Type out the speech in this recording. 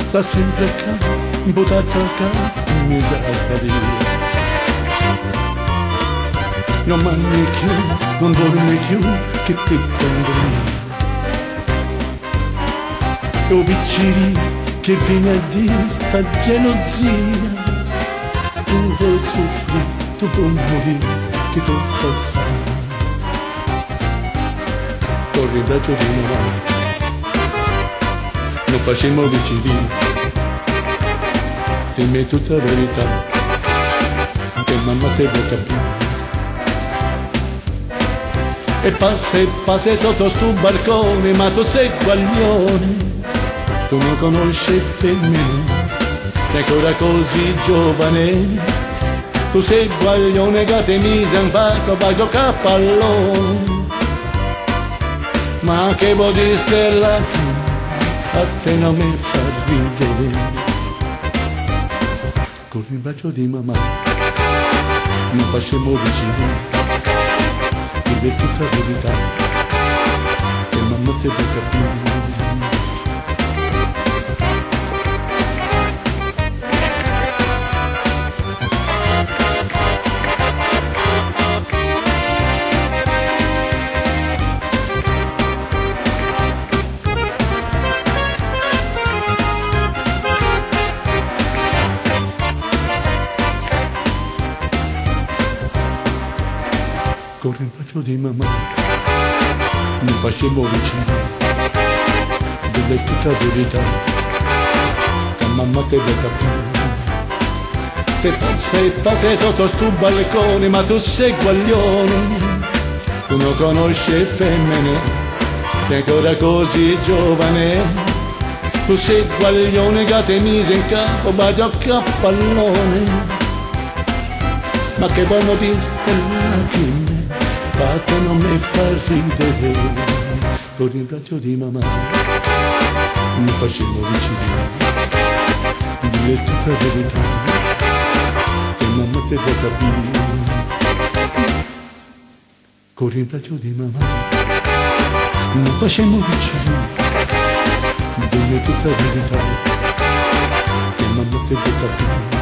sta sempre qua, buttato qua, mi sta via. Non mangi più, non dormi più, che piccolo. O picciri che viene a dire sta gelosia, tu vuoi soffrire, tu vuoi morire, che tu fai fare? Corri il braccio di mamma, non facciamo vicini, dimmi tutta la verità, che mamma te vuoi capire. E passa sotto sto balcone, ma tu sei guaglione, tu non conosci femmine, sei ancora così giovane. Tu sei guaglione che ti mise un pacco per giocare a pallone. Ma che vuoi di stella, a te non mi fa ridere. Con il bacio di mamma, non facciamo vicini, dove tutta la verità, che mamma te può capire. Con il bacio di mamma, mi facciamo vicini, dove tutta la verità, che mamma te vuoi capire. Che passi sotto sto balcone, ma tu sei guaglione, tu non conosci femmine, sei ancora così giovane. Tu sei guaglione che ti mise in campo, ma gioca a pallone. Ma che buono di stella, che non mi fa ridere. Con il braccio di mamma mi facevo vicino, dire tutta la verità, che mamma te può capire. Con il braccio di mamma mi facevo vicino, dire tutta la verità, che mamma te può capire.